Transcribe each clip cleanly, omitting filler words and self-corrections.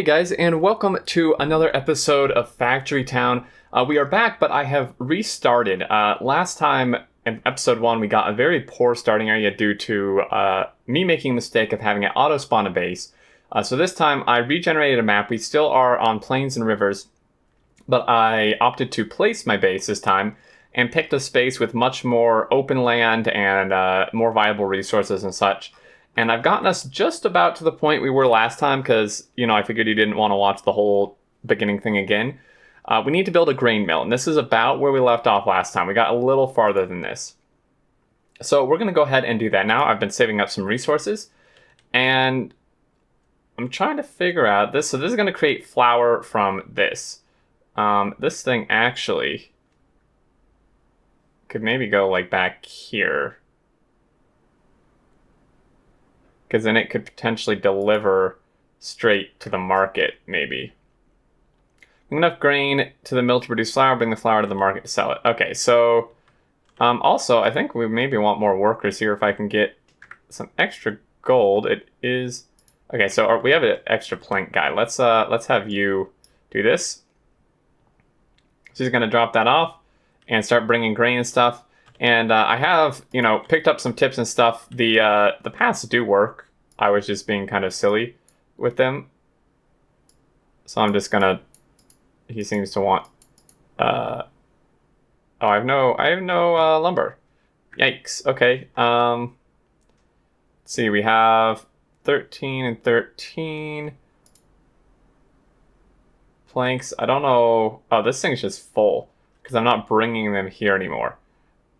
guys, and welcome to another episode of Factory Town. We are back, but I have restarted. Last time in episode 1, we got a very poor starting area due to me making a mistake of having it auto-spawn a base. So this time I regenerated a map. We still are on plains and rivers, but I opted to place my base this time and picked a space with much more open land and more viable resources and such. And I've gotten us just about to the point we were last time because, I figured you didn't want to watch the whole beginning thing again. We need to build a grain mill, and this is about where we left off last time. We got a little farther than this. So we're going to go ahead and do that now. I've been saving up some resources, and I'm trying to figure out this. So this is going to create flour from this. This thing actually could maybe go like back here, because then it could potentially deliver straight to the market, maybe. Enough grain to the mill to produce flour, bring the flour to the market to sell it. Okay, so also, I think we maybe want more workers here if I can get some extra gold. It is... Okay, so we have an extra plank guy. Let's have you do this. So he's going to drop that off and start bringing grain and stuff. And I have, picked up some tips and stuff. The paths do work. I was just being kind of silly with them. So I'm just gonna... He seems to want... Oh, I have no lumber. Yikes. Okay. Let's see, we have 13 and 13 planks. I don't know... Oh, this thing's just full because I'm not bringing them here anymore.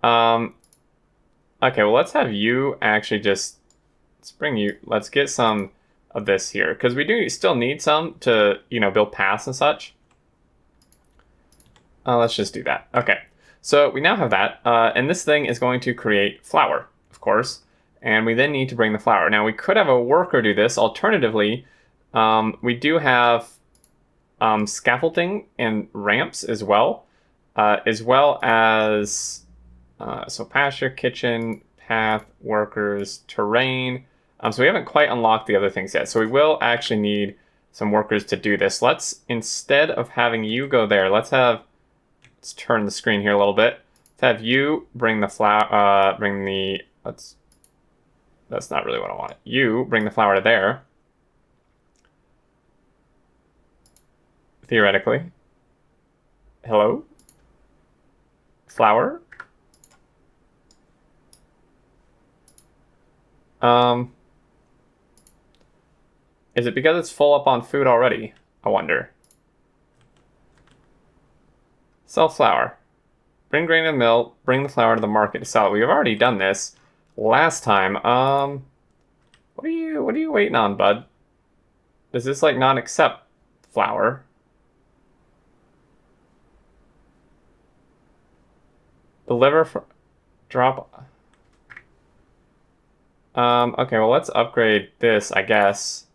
Okay, well, let's have you actually just... Let's get some of this here, because we do still need some to, build paths and such. Let's just do that. Okay, so we now have that, and this thing is going to create flour, of course, and we then need to bring the flour. Now, we could have a worker do this. Alternatively, we do have scaffolding and ramps as well as so pasture, kitchen, path, workers, terrain. So we haven't quite unlocked the other things yet. So we will actually need some workers to do this. Let's, instead of having you go there, let's turn the screen here a little bit. Let's have you bring the flour, that's not really what I want. You bring the flour to there. Theoretically. Hello? Flour? Is it because it's full up on food already? I wonder. Sell flour. Bring grain to the mill. Bring the flour to the market to sell it. We've already done this last time. What are you waiting on, bud? Does this like not accept flour? Deliver for drop. Okay, well, let's upgrade this, I guess.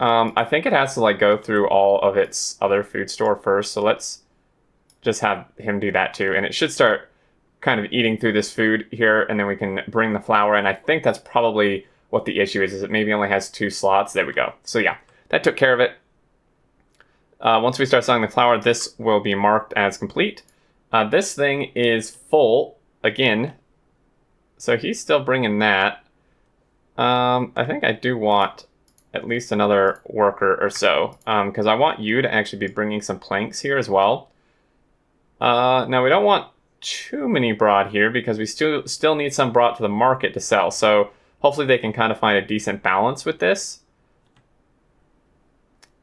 I think it has to like go through all of its other food store first, so let's just have him do that too, and it should start kind of eating through this food here, and then we can bring the flour, and I think that's probably what the issue is it maybe only has 2 slots. There we go. So yeah, that took care of it. Once we start selling the flour, this will be marked as complete. This thing is full again, so he's still bringing that. I think I do want at least another worker or so, because I want you to actually be bringing some planks here as well. Now, we don't want too many brought here because we still need some brought to the market to sell, so hopefully they can kind of find a decent balance with this.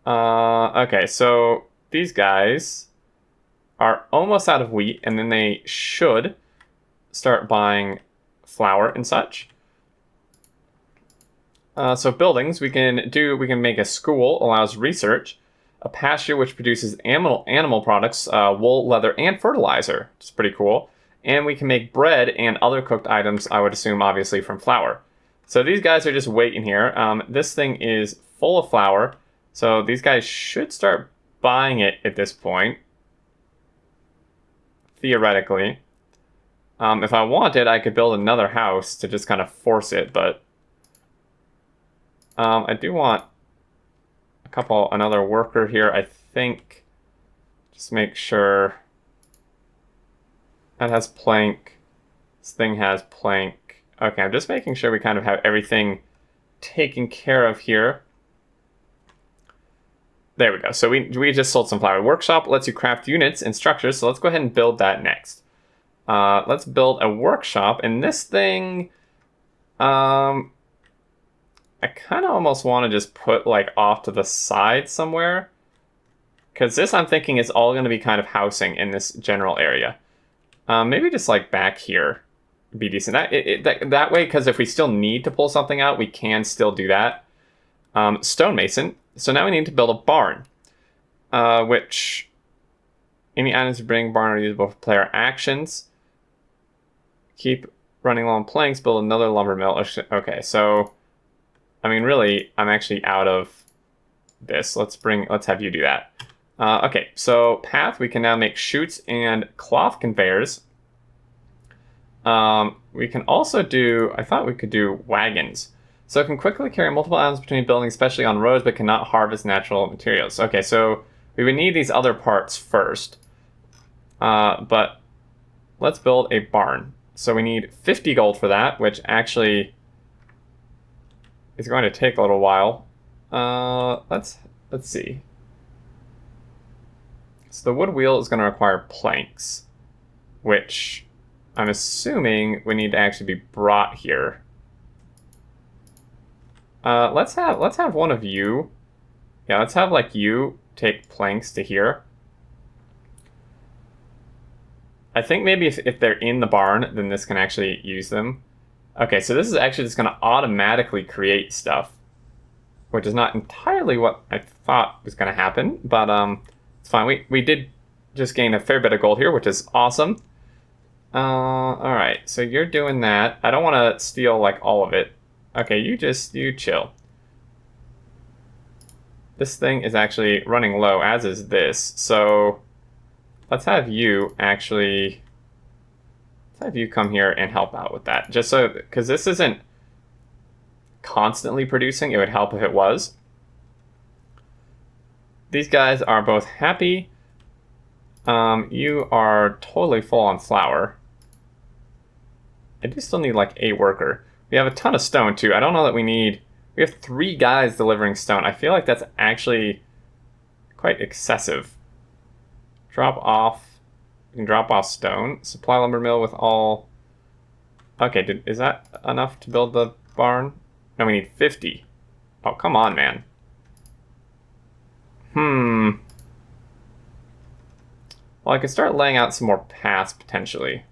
Okay, so these guys are almost out of wheat, and then they should start buying flour and such. So buildings, we can make a school, allows research, a pasture which produces animal products, wool, leather, and fertilizer, which is pretty cool. And we can make bread and other cooked items, I would assume, obviously, from flour. So these guys are just waiting here. This thing is full of flour, so these guys should start buying it at this point, theoretically. If I wanted, I could build another house to just kind of force it, but I do want another worker here, I think. Just make sure that has plank. This thing has plank. Okay, I'm just making sure we kind of have everything taken care of here. There we go. So we just sold some flour. Workshop lets you craft units and structures, so let's go ahead and build that next. Let's build a workshop, and this thing, I kind of almost want to just put like off to the side somewhere, because this I'm thinking is all going to be kind of housing in this general area. Maybe just like back here would be decent. That way, because if we still need to pull something out, we can still do that. Stonemason. So now we need to build a barn, which any items you bring barn are usable for player actions. Keep running along planks, build another lumber mill. Okay, so I mean, really, I'm actually out of this. Let's have you do that. Okay, so path, we can now make chutes and cloth conveyors. We can also do, I thought we could do wagons. So it can quickly carry multiple items between buildings, especially on roads, but cannot harvest natural materials. Okay, so we would need these other parts first. But let's build a barn. So we need 50 gold for that, which actually is going to take a little while. Let's see. So the wood wheel is going to require planks, which I'm assuming we need to actually be brought here. Let's have one of you. Yeah, let's have like you take planks to here. I think maybe if they're in the barn, then this can actually use them. Okay, so this is actually just going to automatically create stuff, which is not entirely what I thought was going to happen, but it's fine. We did just gain a fair bit of gold here, which is awesome. Alright, so you're doing that. I don't want to steal like all of it. Okay, you chill. This thing is actually running low, as is this. So let's have you actually, come here and help out with that. Just so, because this isn't constantly producing, it would help if it was. These guys are both happy. You are totally full on flour. I do still need like a worker. We have a ton of stone too. I don't know that we have 3 guys delivering stone. I feel like that's actually quite excessive. Drop off. We can drop off stone. Supply lumber mill with all. Okay, is that enough to build the barn? No, we need 50. Oh, come on, man. Well, I could start laying out some more paths potentially.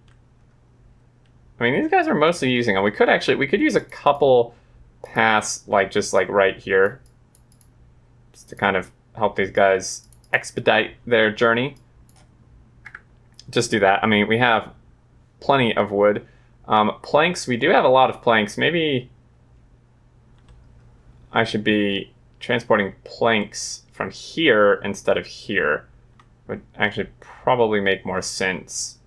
I mean, these guys are mostly using them. We could use a couple paths, like just like right here, just to kind of help these guys expedite their journey. Just do that. I mean, we have plenty of wood. Planks, we do have a lot of planks. Maybe I should be transporting planks from here instead of here. Would actually probably make more sense.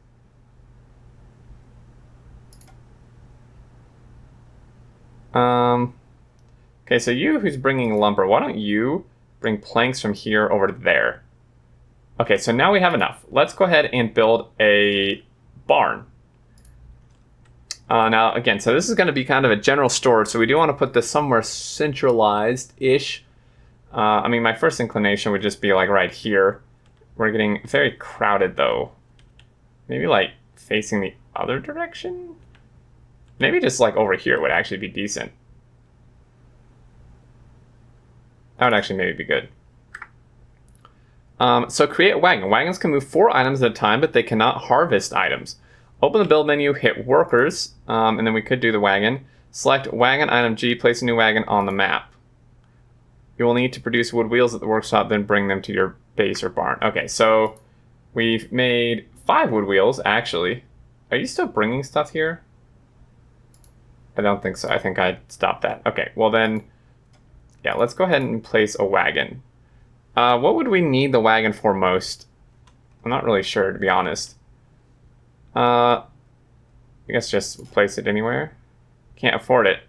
Okay, so you who's bringing lumber, why don't you bring planks from here over to there? Okay, so now we have enough. Let's go ahead and build a barn. Now, again, so this is going to be kind of a general storage, so we do want to put this somewhere centralized-ish. I mean, my first inclination would just be like right here. We're getting very crowded, though. Maybe like facing the other direction? Maybe just like over here would actually be decent. That would actually maybe be good. So create a wagon. Wagons can move 4 items at a time, but they cannot harvest items. Open the build menu, hit workers, and then we could do the wagon. Select wagon item G, place a new wagon on the map. You will need to produce wood wheels at the workshop, then bring them to your base or barn. Okay, so we've made 5 wood wheels, actually. Are you still bringing stuff here? I don't think so. I think I stopped that. Okay, well then, yeah, let's go ahead and place a wagon. What would we need the wagon for most? I'm not really sure, to be honest. I guess just place it anywhere. Can't afford it.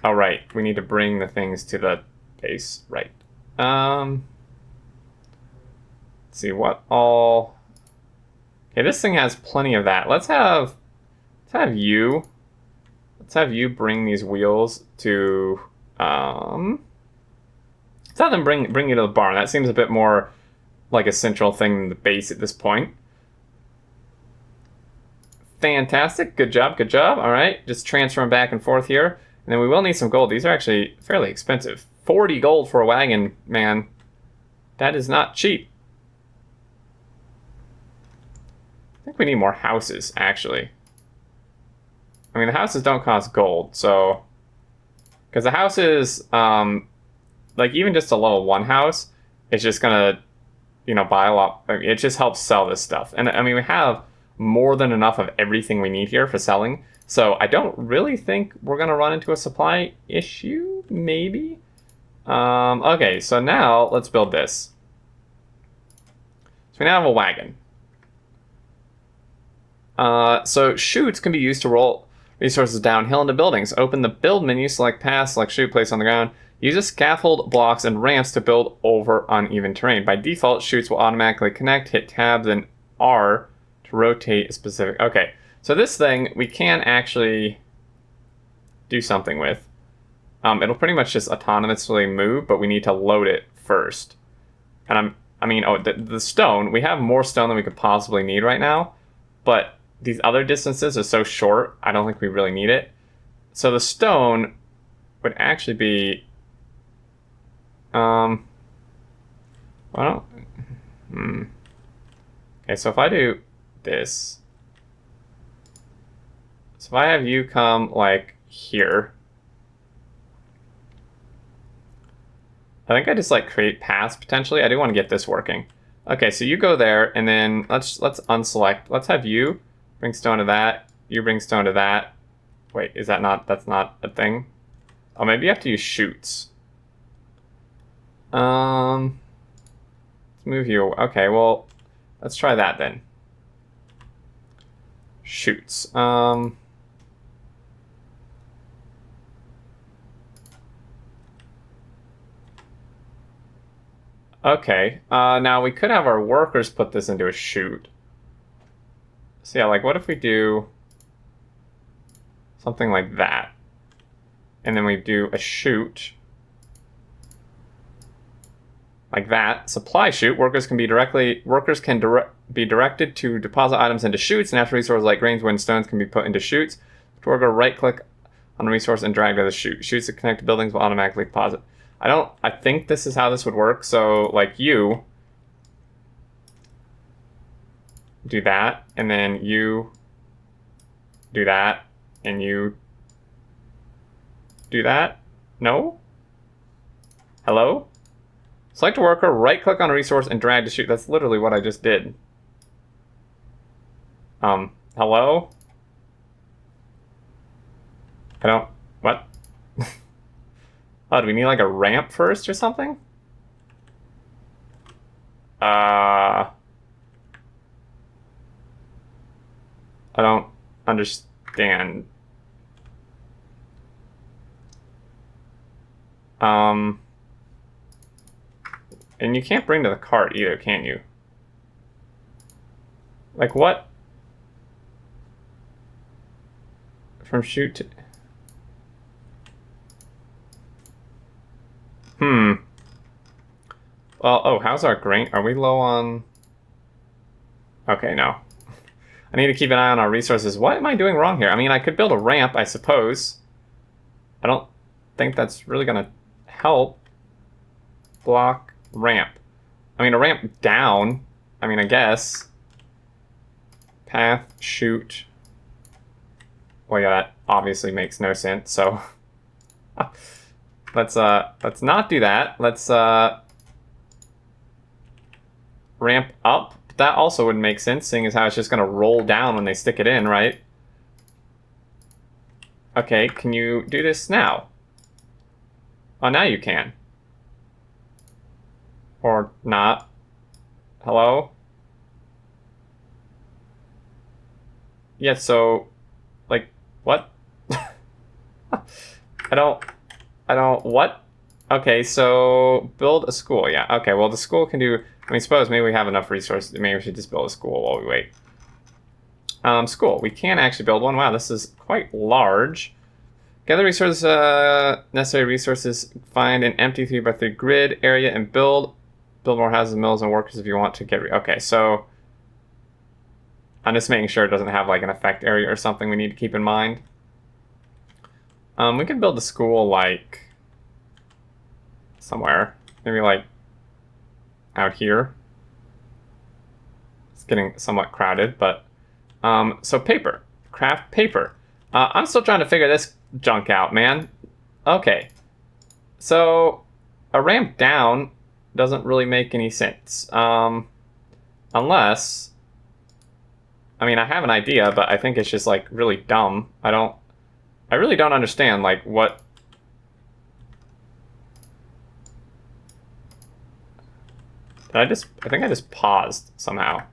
Oh, right. We need to bring the things to the base. Right. Let's see what all... Okay, this thing has plenty of that. Let's have you bring these wheels to... let's have them bring you to the barn. That seems a bit more like a central thing than the base at this point. Fantastic. Good job. Good job. All right. Just transfer them back and forth here. And then we will need some gold. These are actually fairly expensive. 40 gold for a wagon, man. That is not cheap. I think we need more houses, actually. I mean, the houses don't cost gold, so... Because the houses, like, even just a level 1 house, it's just gonna, you know, buy a lot. I mean, it just helps sell this stuff. And, I mean, we have more than enough of everything we need here for selling. So I don't really think we're going to run into a supply issue, maybe? Okay, so now let's build this. So we now have a wagon. So chutes can be used to roll resources downhill into buildings. Open the build menu, select path, select chute, place on the ground. Use scaffold, blocks, and ramps to build over uneven terrain. By default, chutes will automatically connect. Hit tab, then R to rotate a specific... Okay, so this thing we can actually do something with. It'll pretty much just autonomously move, but we need to load it first. And the stone, we have more stone than we could possibly need right now, but these other distances are so short, I don't think we really need it. So the stone would actually be... Okay, so if I do this... So if I have you come, like, here... I think I just, like, create paths, potentially. I do want to get this working. Okay, so you go there, and then let's unselect. Let's have you bring stone to that. You bring stone to that. Wait, is that not... That's not a thing? Oh, maybe you have to use chutes. Let's move you. Okay, well, let's try that then. Chutes. Okay, now we could have our workers put this into a chute. So yeah, like what if we do something like that? And then we do a chute. Like that. Supply chute. Workers can be directed to deposit items into chutes. Natural resources like grains, wood, and stones can be put into chutes. The worker right-click on a resource and drag to the chute. Chutes that connect to buildings will automatically deposit. I think this is how this would work. So, like, you do that, and then you do that, and you do that. No? Hello? Select a worker, right-click on a resource, and drag to chute. That's literally what I just did. Hello? I don't... What? Oh, do we need like a ramp first or something? I don't understand. And you can't bring to the cart either, can you? Like what? From chute to... Well, oh, how's our grain? Are we low on... Okay, no. I need to keep an eye on our resources. What am I doing wrong here? I mean, I could build a ramp, I suppose. I don't think that's really going to help. Block, ramp. I mean, a ramp down. I mean, I guess. Path, chute. Well, yeah, that obviously makes no sense, so... Let's not do that. Let's ramp up. That also wouldn't make sense, seeing as how it's just gonna roll down when they stick it in, right? Okay, can you do this now? Oh, now you can. Or not. Hello? Yeah, so, like, what? I don't I don't... What? Okay, so build a school. Yeah, okay, well, the school can do... I mean, suppose maybe we have enough resources. Maybe we should just build a school while we wait. School. We can actually build one. Wow, this is quite large. Gather resources, necessary resources. Find an empty 3x3 grid area and build more houses, mills, and workers if you want to get... Okay, so... I'm just making sure it doesn't have, like, an effect area or something we need to keep in mind. We can build the school, like... somewhere. Maybe, like... out here. It's getting somewhat crowded, but... so paper. Craft paper. I'm still trying to figure this junk out, man. Okay. So, a ramp down doesn't really make any sense. Unless... I mean, I have an idea, but I think it's just, like, really dumb. I really don't understand, like, what... I think I just paused somehow.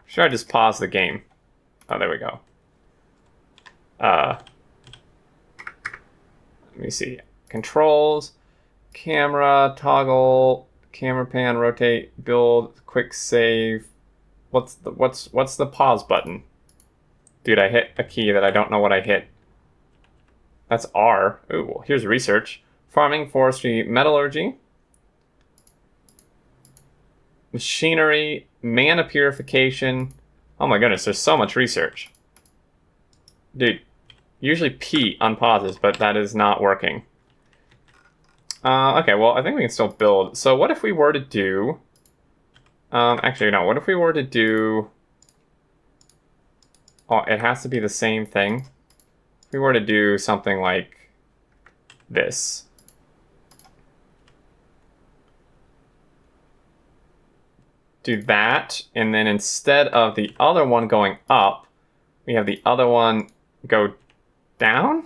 Sure, I just paused the game. Oh, there we go. Let me see. Controls, camera, toggle, camera pan, rotate, build, quick save. What's the pause button? Dude, I hit a key that I don't know what I hit. That's R. Ooh, here's research. Farming, forestry, metallurgy. Machinery, mana purification. Oh my goodness, there's so much research. Dude, usually P unpauses, but that is not working. Okay, well, I think we can still build. So what if we were to do... actually, no, what if we were to do... Oh, it has to be the same thing. If we were to do something like this. Do that, and then instead of the other one going up, we have the other one go down?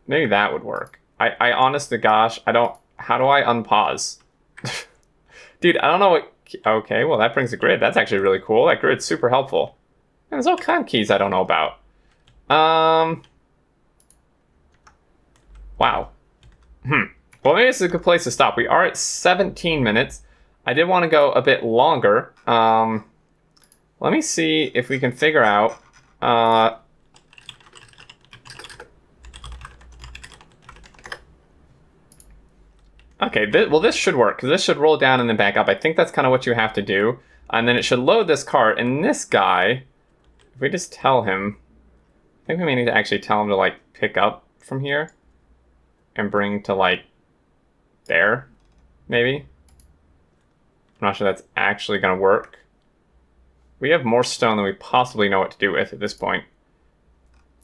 Maybe that would work. I honest to gosh, I don't... How do I unpause? Dude, I don't know what... Okay, well, that brings a grid. That's actually really cool. That grid's super helpful. And there's all kind of keys I don't know about. Wow. Well, maybe this is a good place to stop. We are at 17 minutes. I did want to go a bit longer. Let me see if we can figure out... Okay, well, this should work, because this should roll down and then back up. I think that's kind of what you have to do. And then it should load this cart, and this guy, if we just tell him... I think we may need to actually tell him to, like, pick up from here and bring to, like, there, maybe. I'm not sure that's actually going to work. We have more stone than we possibly know what to do with at this point.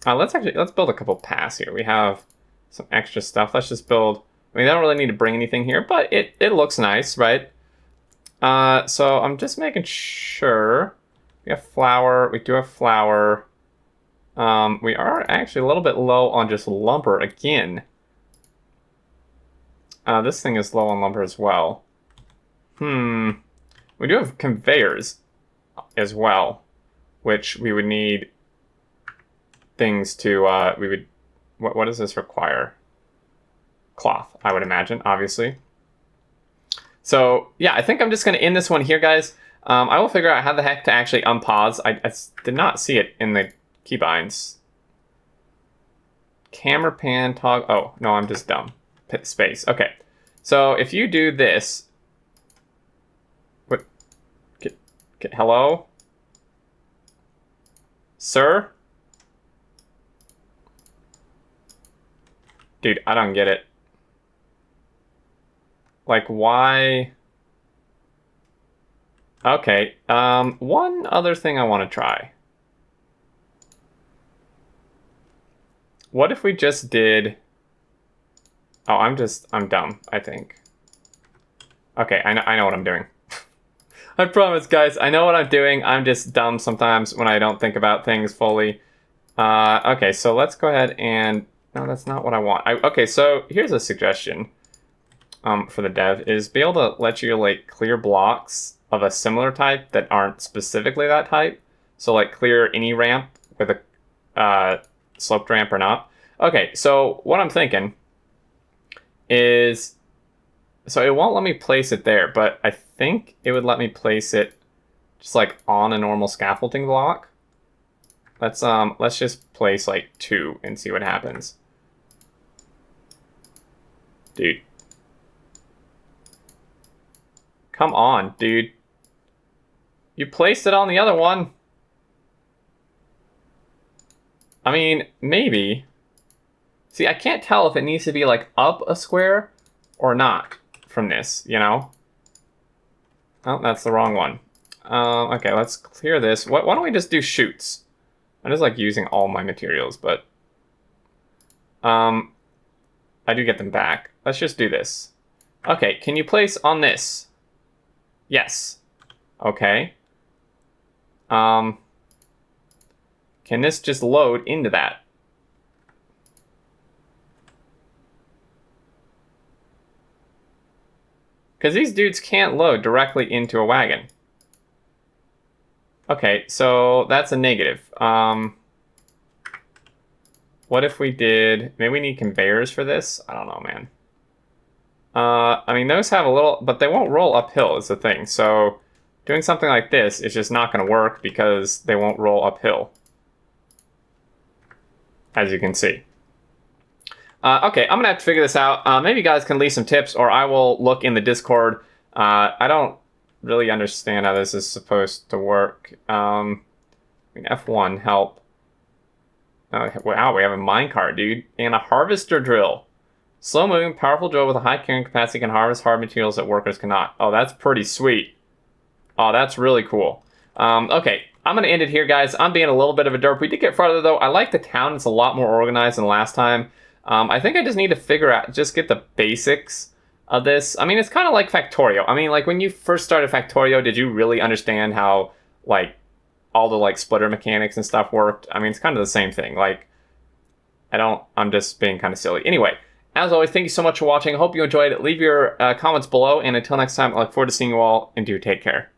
Let's build a couple paths here. We have some extra stuff. Let's just build... I mean, they don't really need to bring anything here, but it looks nice, right? So I'm just making sure. We have flour. We do have flour. We are actually a little bit low on just lumber again. This thing is low on lumber as well. We do have conveyors as well, which we would need things to, what does this require? Cloth, I would imagine, obviously. So, yeah, I think I'm just going to end this one here, guys. I will figure out how the heck to actually unpause. I did not see it in the keybinds. Camera pan toggle. Oh, no, I'm just dumb. Space. Okay. So, if you do this... What? Hello? Sir? Dude, I don't get it. Like, why? Okay, one other thing I want to try. What if we just did... Oh, I'm dumb, I think. Okay, I know what I'm doing. I promise, guys, I know what I'm doing. I'm just dumb sometimes when I don't think about things fully. Okay, so let's go ahead and... No, that's not what I want. Okay, so here's a suggestion. For the dev is be able to let you like clear blocks of a similar type that aren't specifically that type. So like clear any ramp with sloped ramp or not. Okay, so what I'm thinking is, so it won't let me place it there, but I think it would let me place it just like on a normal scaffolding block. Let's just place like 2 and see what happens. Dude. Come on, dude. You placed it on the other one. I mean, maybe. See, I can't tell if it needs to be like up a square or not from this, you know? Oh, that's the wrong one. Okay, let's clear this. Why don't we just do chutes? I just like using all my materials, but I do get them back. Let's just do this. Okay, can you place on this? Yes. Okay. Can this just load into that? Because these dudes can't load directly into a wagon. Okay, so that's a negative. What if we did... Maybe we need conveyors for this? I don't know, man. I mean, those have a little... But they won't roll uphill is the thing. So doing something like this is just not going to work because they won't roll uphill. As you can see. Okay, I'm going to have to figure this out. Maybe you guys can leave some tips, or I will look in the Discord. I don't really understand how this is supposed to work. I mean, F1, help. Wow, we have a minecart, dude. And a harvester drill. Slow-moving, powerful drill with a high carrying capacity can harvest hard materials that workers cannot. Oh, that's pretty sweet. Oh, that's really cool. Okay, I'm going to end it here, guys. I'm being a little bit of a derp. We did get farther, though. I like the town. It's a lot more organized than last time. I think I just need to figure out, just get the basics of this. I mean, it's kind of like Factorio. I mean, like, when you first started Factorio, did you really understand how, like, all the, like, splitter mechanics and stuff worked? I mean, it's kind of the same thing. Like, I'm just being kind of silly. Anyway, as always, thank you so much for watching. I hope you enjoyed it. Leave your comments below, and until next time, I look forward to seeing you all, and do take care.